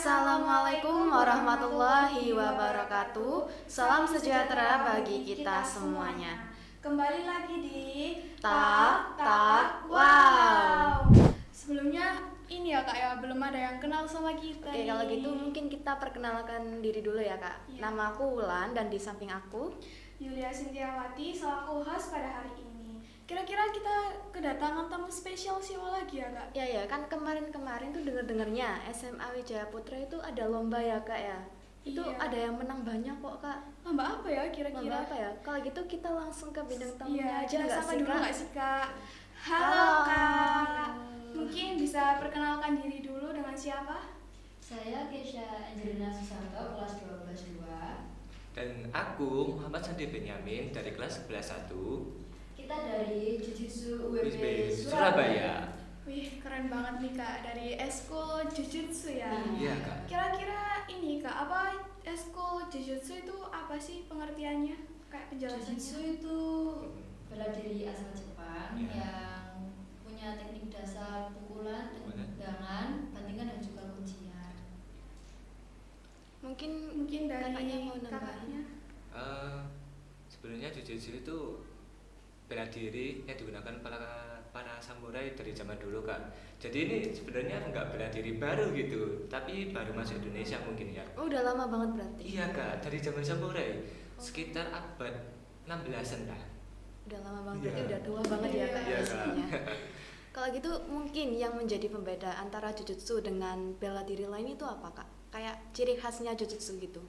Assalamualaikum warahmatullahi wabarakatuh. Salam sejahtera bagi kita semuanya. Kembali lagi di Wow. Sebelumnya ini ya kak ya, belum ada yang kenal sama kita. Oke, kalau gitu mungkin kita perkenalkan diri dulu ya kak. Iya. Nama aku Wulan dan di samping aku Yulia Sintiawati selaku host pada hari ini. Kira-kira kita kedatangan tamu spesial siapa lagi ya kak? ya kan kemarin tuh dengarnya SMA Wijaya Putra itu ada lomba ya kak ya. Itu Iya. ada yang menang banyak kok kak. Lomba apa ya kira-kira? Lomba apa ya? Kalau gitu kita langsung ke bidang tamunya Iya, aja kita nggak sapa sih dulu kak? nggak sih kak? Halo Halo. kak. Mungkin bisa perkenalkan diri dulu dengan siapa? Saya Kesha Angelina Susanto, kelas 12-2. Dan aku Muhammad Sandi Benyamin dari kelas 11-1 Kita dari Jujutsu UWB USB Surabaya. Surabaya. Wih, keren banget nih kak, dari Eskul Jujutsu ya. Iya kak. Kira-kira ini kak, apa Eskul Jujutsu itu apa sih pengertiannya? Kayak penjelasannya? Jujutsu itu bela diri asal Jepang Iya. yang punya teknik dasar pukulan, tendangan, bantingan dan juga kuncian. Mungkin dari kakaknya mau nambahin. kakaknya. Sebenarnya jujutsu itu bela diri yang digunakan para samurai dari zaman dulu kak. Jadi ini sebenarnya nggak bela diri baru gitu, tapi baru masuk Indonesia mungkin ya. Oh, udah lama banget berarti. Iya kak, dari zaman samurai sekitar abad 16-an lah. Udah lama banget, Iya. berarti udah tua banget ya kak Iya, Kak. pastinya. Kalau gitu mungkin yang menjadi pembeda antara jujutsu dengan bela diri lain itu apa kak? Kayak ciri khasnya jujutsu gitu.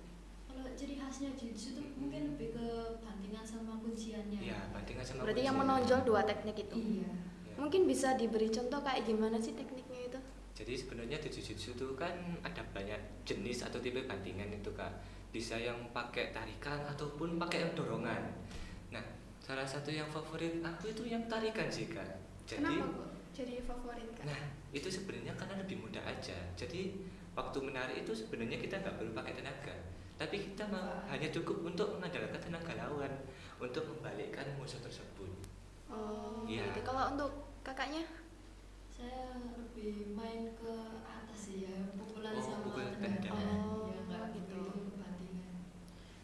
Kalau ciri khasnya Jujutsu itu mungkin lebih ke bantingan sama kunciannya. Iya, bantingan sama Berarti yang kuncian. menonjol dua teknik itu. Iya. Ya. Mungkin bisa diberi contoh kayak gimana sih tekniknya itu? Jadi sebenarnya di jujutsu itu kan ada banyak jenis atau tipe bantingan itu kak. Bisa yang pakai tarikan ataupun pakai yang dorongan. Nah, salah satu yang favorit aku itu yang tarikan sih kak. Jadi, Kenapa kok jadi favorit kak? nah itu sebenarnya karena lebih mudah aja. Jadi waktu menarik itu sebenarnya kita nggak perlu pakai tenaga, tapi kita hanya cukup untuk mengandalkan tenaga lawan untuk membalikkan musuh tersebut. Oh, Iya. gitu. Kalau untuk kakaknya? Saya lebih main ke atas sih ya, pukulan Oh, sama pukul tendangan. tendangan. Oh, Ya nggak gitu. begitu ke bantingan.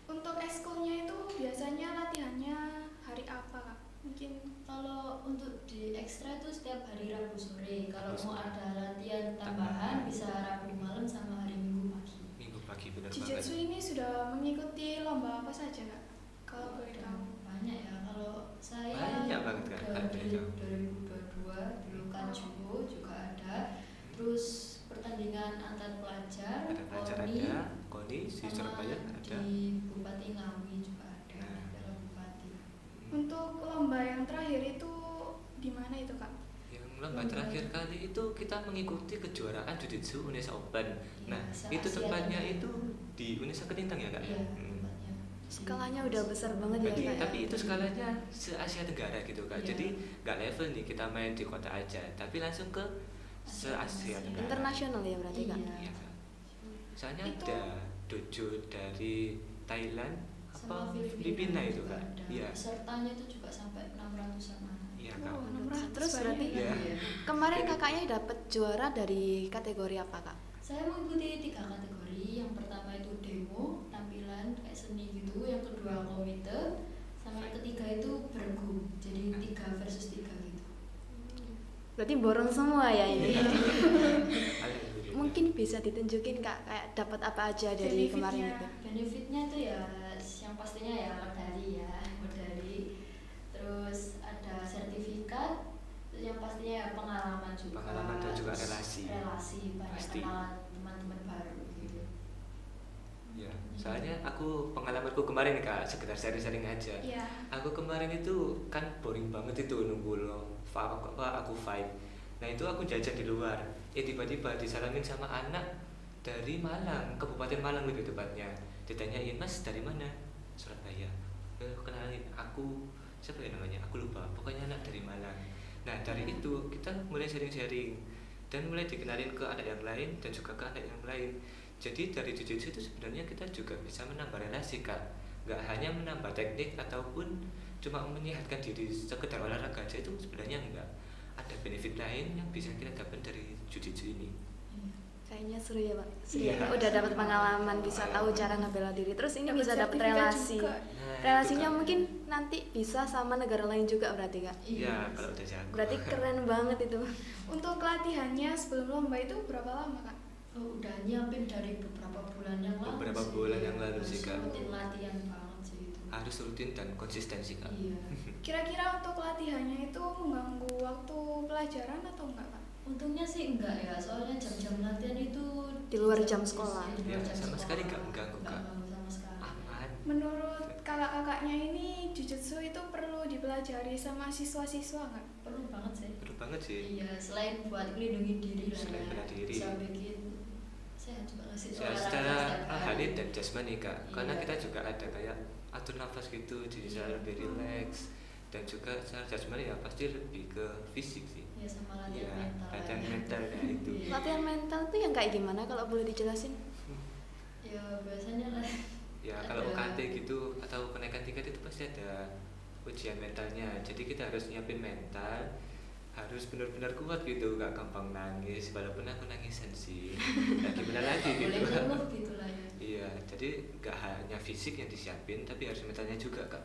Untuk eskulnya itu biasanya latihannya hari apa kak? Mungkin Kalau untuk di ekstra itu setiap hari Rabu sore. Kalau Rabu mau sore. ada latihan tambahan bisa Rabu malam sama hari Minggu pagi. Minggu pagi benar Jujutsu banget. ini sudah mengikuti lomba apa saja kak? Kalau boleh Ada tahu. banyak ya. Kalau saya Banyak banget, Kak. udah Boleh dari tahu. 2022 dulu Kanjubo juga ada. Terus pertandingan antar pelajar, Ada pelajar KONI, ada, KONI di sama Surabaya ada. di Bupati Ngawi juga ada. Nah. Piala Bupati. Untuk lomba yang terakhir itu di mana itu kak? Yang lomba terakhir kali itu kita mengikuti kejuaraan Jujutsu Unesa Open. Nah, se-Asia itu tempatnya Tenggara. itu di Unesa Ketintang ya kak? Iya, Hmm. tempatnya. Skalanya udah besar banget ya Berarti, kak. tapi itu skalanya se-Asia Tenggara gitu kak. Iya. Jadi nggak level nih kita main di kota aja, tapi langsung ke se-Asia Tenggara. Internasional ya berarti kak. Iya. Iya kak. Soalnya Itu- ada dojo dari Thailand Sama apa Filipina itu juga kak? ada. Iya. Pesertanya itu juga sampai 600-an anak. Iya kak. Oh, 600 Terus berarti banyak. Iya. kemarin kakaknya dapat juara dari kategori apa kak? Saya mengikuti 3 kategori. Yang pertama itu demo, tampilan kayak seni gitu. Yang kedua komite, sama yang ketiga itu bergu. Jadi 3 versus 3 gitu. Berarti borong semua ya ini. Alhamdulillah. Mungkin bisa ditunjukin kak kayak dapat apa aja dari Benefitnya. kemarin itu. Benefitnya itu ya yang pastinya ya medali. Terus ada sertifikat. Terus yang pastinya ya pengalaman juga. Pengalaman dan juga Terus relasi. banyak Pasti. kenalan teman-teman baru gitu. Ya, soalnya aku pengalamanku kemarin kak, sekedar sharing-sharing aja. Iya. Aku kemarin itu kan boring banget itu nunggu aku fight. Nah itu aku jajan di luar. Tiba-tiba disalamin sama anak dari Malang, Kabupaten Malang lebih tepatnya. Ditanyain, Mas dari mana? Surabaya. Kenalin, aku siapa ya namanya? Aku lupa. Pokoknya anak dari Malang. Nah dari itu kita mulai sharing-sharing dan mulai dikenalin ke anak yang lain dan juga ke anak yang lain. Jadi dari jujutsu itu sebenarnya kita juga bisa menambah relasi kak. Gak hanya menambah teknik ataupun cuma menyehatkan diri sekedar olahraga aja, itu sebenarnya enggak. Ada benefit lain yang bisa kita dapat dari jujutsu ini. Iya. Kayaknya seru ya Pak. Seru Iya. ya. Udah dapat pengalaman, bisa tahu cara ngebela diri. Terus ini Dapat bisa dapat sertifikat relasi. juga. Nah, Relasinya itu, Kak. mungkin nanti bisa sama negara lain juga berarti Kak. Iya, kalau udah jago. Berarti keren banget itu. Untuk latihannya sebelum lomba itu berapa lama kak? Oh, udah nyiapin dari beberapa bulan yang lalu. Beberapa sih. bulan yang lalu sih, Kak. Rutin latihan banget sih itu. Harus rutin dan konsisten sih Kak. Iya. Kira-kira untuk latihannya itu mengganggu waktu pelajaran atau enggak kak? Untungnya sih enggak ya, soalnya jam-jam latihan itu Di luar jam sekolah. Di luar Ya, jam sama sekolah. sekali nggak mengganggu, Nggak Kak. mengganggu sama sekali. Aman. Menurut kakak-kakaknya ini jujutsu itu perlu dipelajari sama siswa-siswa nggak? Perlu banget sih. Perlu banget sih. Iya, selain buat melindungi diri lah Selain ya. bela diri. Bisa bikin sehat juga nggak sih? Ya, Olahraga secara setiap hari. rohani dan jasmani Kak. Karena Iya. kita juga ada kayak atur nafas gitu, jadi bisa lebih relax. Dan juga secara jasmani ya pasti lebih ke fisik sih. Ya sama Iya, latihan mental. latihan ya. mental ya itu. Iya. Latihan mental tuh yang kayak gimana kalau boleh dijelasin? Ya biasanya lah. Ya kalau Ada. UKT gitu atau kenaikan tingkat itu pasti ada ujian mentalnya. Jadi kita harus nyiapin mental, harus benar-benar kuat gitu, gak gampang nangis. Walaupun aku nangisan sih, ya gimana lagi Nggak gitu. boleh ngeluh gitu lah ya. Iya, jadi gak hanya fisik yang disiapin, tapi harus mentalnya juga Kak.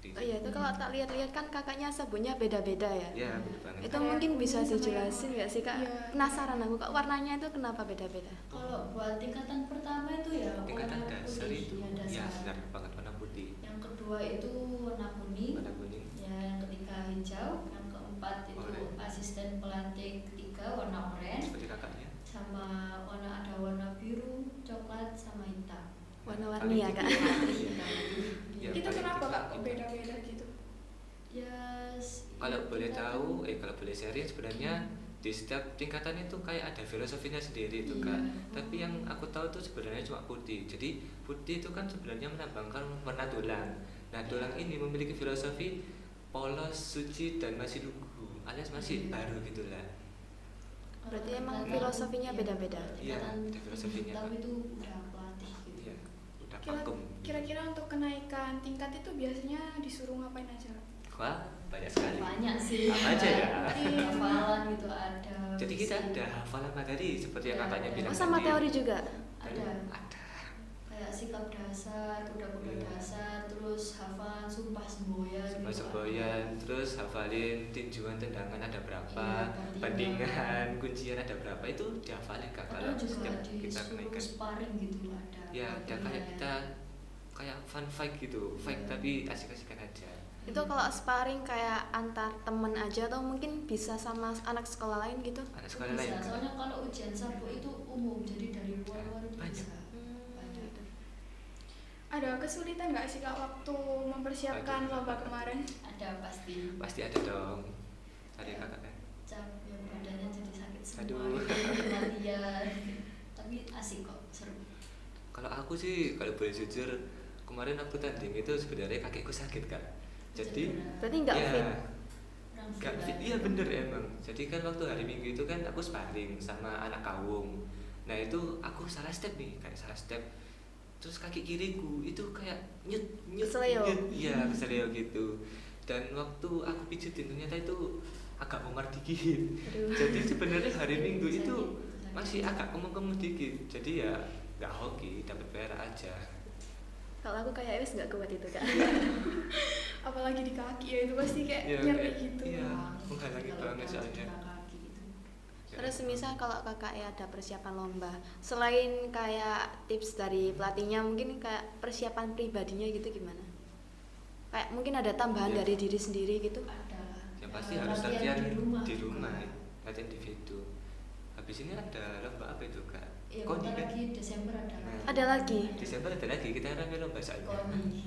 Gitu. Oh iya, itu kalau tak lihat-lihat kan kakaknya sabunnya beda-beda ya. Ya bener banget. Itu Kayak mungkin kuning bisa sama dijelasin yang- nggak sih Kak? Iya. Penasaran aku Kak, warnanya itu kenapa beda-beda? Kalau buat tingkatan pertama itu ya Tingkatan warna dasar putih, itu, ya ya dasar. benar banget warna putih, Yang kedua itu warna kuning. warna kuning. Ya, yang ketiga hijau, yang keempat itu Orange. asisten pelatih ketiga warna oranye, Seperti kakaknya. sama ada warna biru, coklat, sama hitam. Warna-warni ya Kak. Ya, Itu paling kenapa tiga kak kok itu. beda-beda gitu? Ya, Kalau boleh tingkatan- tahu, kalau boleh sharing sebenarnya di setiap tingkatan itu kayak ada filosofinya sendiri itu Iya. Kak. Tapi yang aku tahu tuh sebenarnya cuma putih. Jadi putih itu kan sebenarnya melambangkan warna tulang. Nah tulang ini memiliki filosofi polos, suci dan masih lugu, alias masih Iya. baru gitulah. Kalau Berarti emang tingkatan- filosofinya iya, beda-beda. kalau Iya, tingkatan ada filosofinya, hitam Kak. itu udah pelatih gitu. Iya, udah Kira- pakem. Kira-kira untuk kenaikan tingkat itu biasanya disuruh ngapain aja kak? Wah banyak sekali. Banyak sih. Apa aja ya? Hafalan gitu ada. Jadi kita visi. ada hafalan materi seperti yang Ada. katanya bilang Oh sama tadi. teori juga? Ada. Ada. Kayak sikap dasar, kuda-kuda Iya. dasar, terus hafalan sumpah semboyan. Sama gitu semboyan, terus hafalin tinjuan tendangan ada berapa, Iya, bandingan, kuncian ada berapa, itu dihafalin Kak Kadang kalau juga setiap kita disuruh kenaikan. sparring gitu ada. Ya, ada kayak latihan. kita kayak fun fight gitu, fight Iya. tapi asik-asikan aja. Itu kalau sparring kayak antar temen aja atau mungkin bisa sama anak sekolah lain gitu? Anak Itu sekolah bisa, lain Kak. soalnya kalau ujian sabuk itu umum, jadi dari luar-luar itu Banyak. bisa. Banyak. gitu. Ada kesulitan nggak sih kak waktu mempersiapkan Ada. lomba kemarin? Ada pasti. Pasti ada dong. Ada kakak kan? Cap, ya badannya jadi sakit semua. Aduh. gitu, latihan. Tapi asik kok, seru. Kalau aku sih kalau boleh jujur kemarin aku tanding itu sebenarnya kakiku sakit Kak. Jadi Berarti nggak ya, fit? Kurang Gak fit fit, lah. iya bener emang. Jadi kan waktu hari Minggu itu kan aku sparring sama anak kawung. Nah itu aku salah step nih, kayak salah step. Terus kaki kiriku itu kayak nyut nyut Keseleo. nyut, iya keseleo gitu. Dan waktu aku pijitin ternyata itu agak memar dikit. Aduh. Jadi sebenarnya hari Minggu Sakit, itu sakit. masih agak kemung-kemung dikit. Jadi ya nggak hoki, dapat perak aja. Kalau aku kayak wis nggak kuat itu Kak. Apalagi di kaki ya itu pasti kayak Iya, nyeri kayak- gitu. iya. Wah, menghalangi kalau banget udah soalnya. cedera kaki gitu. Terus misal kalau kakak ya ada persiapan lomba, selain kayak tips dari pelatihnya, mungkin kayak persiapan pribadinya gitu gimana? Kayak mungkin ada tambahan Iya. dari diri sendiri gitu? Ada. Yang pasti Ya, harus latihan di rumah. di juga. rumah, latihan di situ. Habis ini ada lomba apa itu Kak? Iya, Koni bentar kan? lagi Desember ada. Nah. Ada lagi? Desember ada lagi, kita rame lomba soalnya. Koni.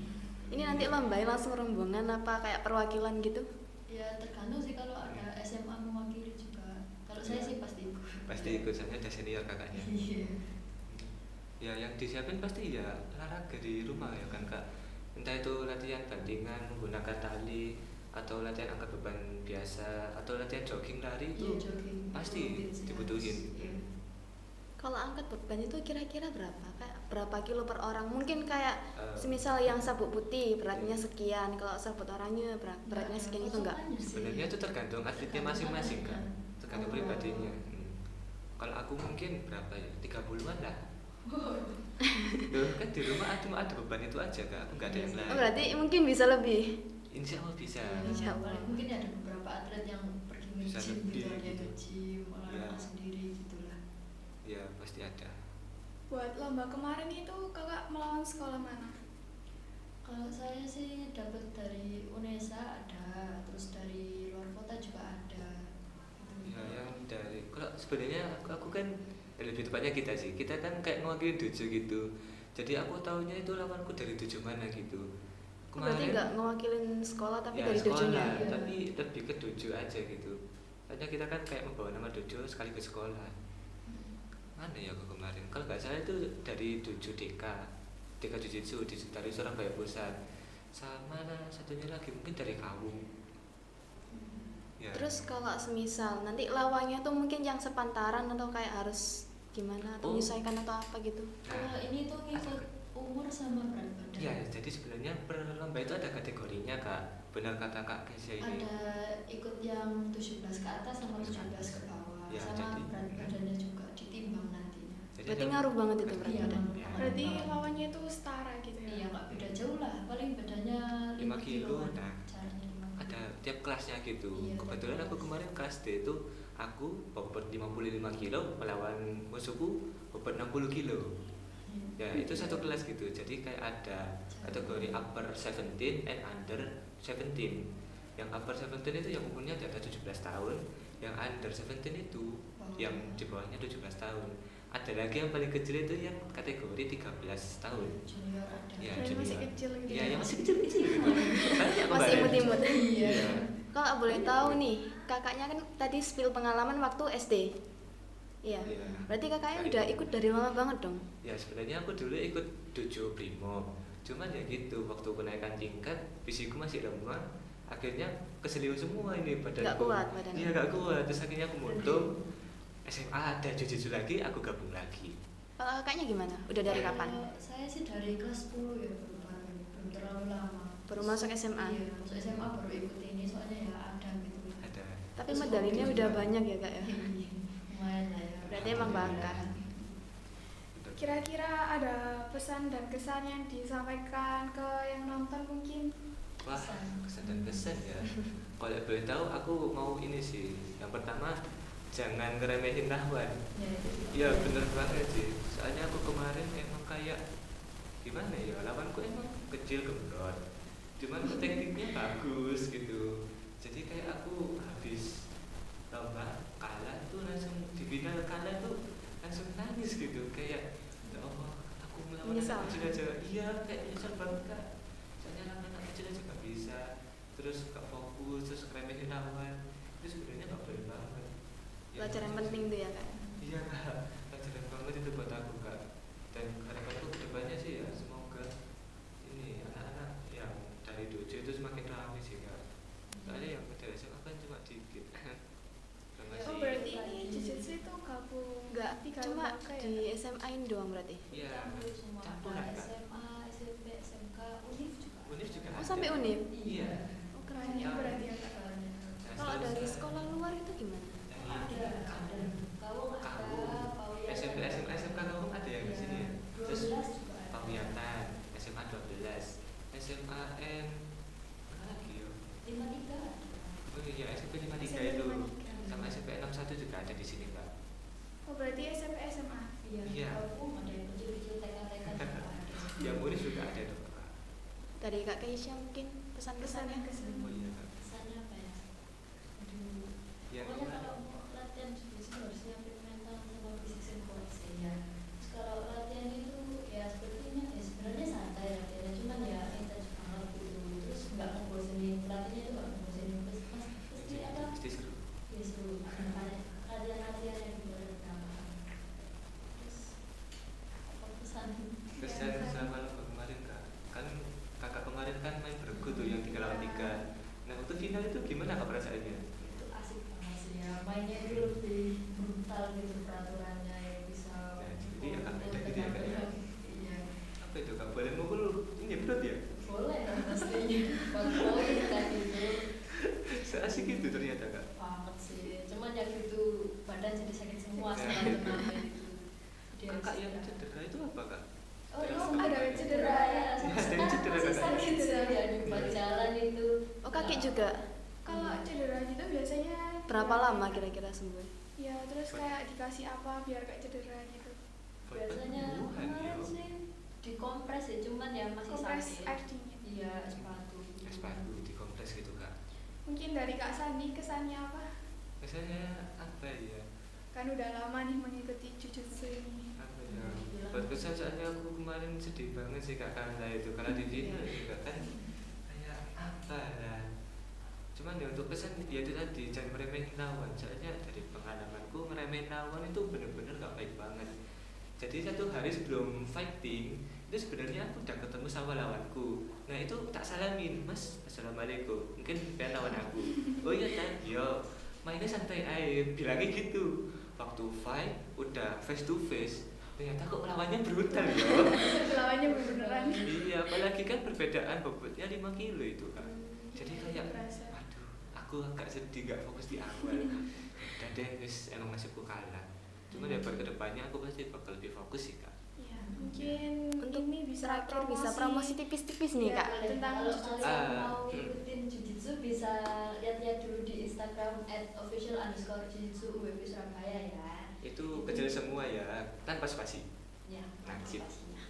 Ini nanti lombanya langsung rombongan apa kayak perwakilan gitu? Ya tergantung sih kalau ada SMA mewakili juga. Kalau saya sih pasti ikut. Pasti ikut, soalnya ada senior kakaknya. Iya. Ya yang disiapin pasti ya olahraga di rumah ya kan Kak. Entah itu latihan bandingan menggunakan tali, atau latihan angkat beban biasa, atau latihan jogging lari itu Iya, jogging. pasti Rutin sih dibutuhin. harus. Iya. Kalau angkat beban itu kira-kira berapa? Kayak berapa kilo per orang? Mungkin kayak Eh, semisal yang sabuk putih beratnya sekian, kalau sabuk oranye beratnya Nggak sekian ada itu enggak? patokannya sih. sebenarnya itu tergantung atletnya masing-masing Kak, Tergantung tergantung Oh. pribadinya. Kalau aku mungkin berapa ya? 30-an lah. Loh, kan di rumah cuma ada beban itu aja kak, aku nggak ada yang lain. Oh, berarti mungkin bisa lebih. Insya Allah bisa. Insya Allah. Paling mungkin ada beberapa atlet yang pergi Bisa nge-gym lebih gitu, dia gitu. nge-gym, olahraga Ya. sendiri gitulah. Ya pasti ada. Buat lomba kemarin itu kakak melawan sekolah mana? Kalau saya sih dapat dari UNESA ada, terus dari luar kota juga ada. Gitu. Ya yang dari, kalau sebenarnya aku kan lebih tepatnya kita sih, kita kan kayak mewakili dojo gitu. Jadi aku tahunya itu lawanku dari dojo mana gitu. Oh, berarti nggak ngewakilin sekolah tapi ya, dari sekolah, dojonya. ya. tapi lebih ke dojo aja gitu. Soalnya kita kan kayak membawa nama dojo sekali ke sekolah. Mana ya aku kemarin? Kalau nggak salah itu dari dojo DK Jujitsu dari Surabaya Pusat. Sama satunya lagi mungkin dari Kawung. Ya. Terus kalau semisal nanti lawannya tuh mungkin yang sepantaran atau kayak harus gimana atau Oh. menyesuaikan atau apa gitu. Kalau ini tuh ngikut umur sama berat badan. Ya, jadi sebenarnya per lomba itu ada kategorinya kak. Benar kata kak Kesia ini. Ada ikut yang 17 ke atas sama 17 ke bawah, Ya, sama jadi- berat badannya juga ditimbang nantinya. Jadi Berarti ada- ngaruh banget itu berat Iya, badan. Ya. Berarti banget. lawannya itu setara gitu ya? Iya, nggak beda jauh lah, paling bedanya 5 kilo, kiloan. nah. Caranya 5 kilo. Ada tiap kelasnya gitu. Iya, Kebetulan tiap aku kelas. kemarin kelas D itu aku bobot 55 kilo melawan musuhku bobot 60 kilo. Ya itu satu kelas gitu. Jadi kayak ada kategori upper 17 and under 17. Yang upper 17 itu yang umurnya di atas 17 tahun, yang under 17 itu yang di bawahnya 17 tahun. Ada lagi yang paling kecil itu yang kategori 13 tahun. Junior ada. Ya, Yang masih junior. kecil gitu Ya, ya? yang masih kecil-kecil gitu. Banyak Masih kemarin. imut-imut. Iya. Iya. Kalau boleh tahu nih, kakaknya kan tadi spill pengalaman waktu SD. Iya. Iya. Berarti kakaknya udah ikut dari lama banget dong. Ya sebenarnya aku dulu ikut dojo Primo. Cuman ya gitu, waktu kenaikan tingkat fisikku masih lemah. Akhirnya keseliu semua ini badanku. Nggak kuat badannya. Iya nggak kuat. Terus akhirnya aku mundur. SMA ada jujitsu lagi, aku gabung lagi. Kalau kakaknya gimana? Udah dari kapan? Saya sih dari kelas 10 ya baru belum terlalu lama. Baru masuk SMA? Iya, masuk SMA baru ikut ini soalnya ya ada gitu. Ada. Tapi Terus medalinya hobi udah juga. banyak ya kak ya. Lumayan lah ya. Berarti emang bakat. Kira-kira ada pesan dan kesan yang disampaikan ke yang nonton mungkin? Wah, kesan dan kesan ya. Kalau boleh tahu, aku mau ini sih. Yang pertama, jangan ngeremehin lawan. Ya, itu juga. Iya bener banget sih. Soalnya aku kemarin emang kayak gimana ya, lawanku emang kecil gembrot. Cuman kok tekniknya bagus gitu. Jadi kayak aku habis lomba kalah tuh langsung di final kalah tuh langsung nangis gitu. Kayak ya Allah, aku melawan Menyesal. anak kecil aja. Iya kayak menyesal banget kak. Soalnya lawan anak kecil aja gak bisa. Terus gak fokus, terus ngeremehin lawan. Itu sebenarnya gak boleh banget. Ya, Pelajaran maksudnya- penting tuh ya kak. Iya kak, pelajaran banget itu buat aku kak. Dan harapanku kedepannya sih ya semoga ini anak-anak yang dari dojo itu semakin ramai sih kak. Soalnya yang dari SMA kan cuma dikit. Dan masih- Oh berarti ini jujutsu itu gabung Enggak, tiga cuma lembaga ya? di SMA ini doang berarti. Iya. Campur semua, Campuran, ada Kak. SMA, SMP, SMK, UNIF juga. Univ juga Oh ada. sampai univ. Iya. Oh keren. Banyak berarti ya kak? Banyak. Nah, Kalau setelah- dari sekolah luar itu gimana? Ada, ada. Kawung ada, Kawung. Pawiatan. SMP, SMK Kawung ada yang di sini ya. Iya, Terus 12 juga ada. Pawiatan, SMA 12, SMAN mana lagi ya? 53 ada. Oh iya SMP 53 SMP itu 53. sama SMP 61 juga ada di sini kak. Oh berarti SMP SMA? Iya, Iya. Kawung ada yang kecil-kecil TK-TK juga ada. Yang Univ juga ada dong kak. Dari kak Keisha mungkin pesan-pesannya. Kesan. Oh iya kak. Kesannya apa ya? Aduh. Yang Pokoknya kalau mau latihan jiu-jitsu harus nyiapin mental sama fisik yang kuat sih ya. Terus kalau latihan itu ya sepertinya ya sebenarnya santai latihannya, cuman ya intens banget gitu. Terus nggak ngebosenin, pelatihnya itu nggak ngebosenin. Pasti apa? Pasti seru. Ya seru. Latihan-latihan yang benar-benar. Terus apa pesan? Kesan sama lomba kemarin kak. Kan kakak kemarin kan main bergu tuh yang 3 lawan 3. kakak yang cedera itu apa kak? Oh, Terus iya, ada yang cedera. ya. Ada yang cedera, Masih Kak? sakit sih ya di buat jalan itu. Oh kaki juga. Kalau cedera gitu biasanya Berapa lama kira-kira sembuh? ya terus kayak dikasih apa biar gak cedera gitu. Biasanya Penyembuhan, kemarin yo. sih dikompres ya, cuman ya masih Kompres sakit. air dingin. Iya, sepatu. Sepatu dikompres gitu kak. Mungkin dari Kak Sandi kesannya apa? Biasanya apa ya? Kan udah lama nih mengikuti Jujutsu ini. Apa ya? Buat kesan soalnya aku kemarin sedih banget sih kak karena itu karena di video juga kan kayak apa lah. Cuman ya untuk kesan ya itu tadi jangan meremehin lawan. Soalnya dari pengalamanku meremehin lawan itu bener-bener gak baik banget. Jadi satu hari sebelum fighting itu sebenarnya aku udah ketemu sama lawanku. Nah itu tak salamin, Mas, assalamualaikum. Mungkin pengen lawan aku. Oh iya kan, yo mainnya santai aja, bilangnya gitu. Waktu fight udah face to face, ternyata kok lawannya brutal yo. Lawannya beneran. Iya, apalagi kan perbedaan bobotnya 5 kilo itu kan. Jadi kayak, Berasa. waduh, aku agak sedih gak fokus di awal. Dan deh, wis emang nasibku kalah. Cuma ya buat kedepannya aku pasti bakal lebih fokus sih kak. Iya, mungkin Untuk ini bisa terakhir bisa promosi tipis-tipis nih Iya. kak. Boleh. Tentang Kalau jujitsu. kalian mau ikutin jujitsu bisa lihat-lihat dulu di Instagram @official_jujitsu UWB Surabaya ya. Itu kecil semua ya, tanpa spasi. Ya, Nah, apa sip. pastinya.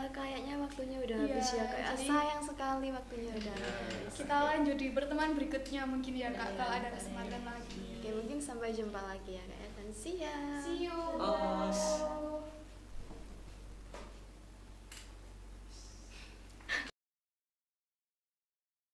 Kayaknya waktunya udah Iya, habis ya kayak jadi- sayang sekali waktunya udah Iya. habis. Kita lanjut di pertemuan berikutnya mungkin ya Kak, Iya, kalau ada boleh. kesempatan lagi. Oke mungkin sampai jumpa lagi ya kak ya dan see ya. See you. Oh.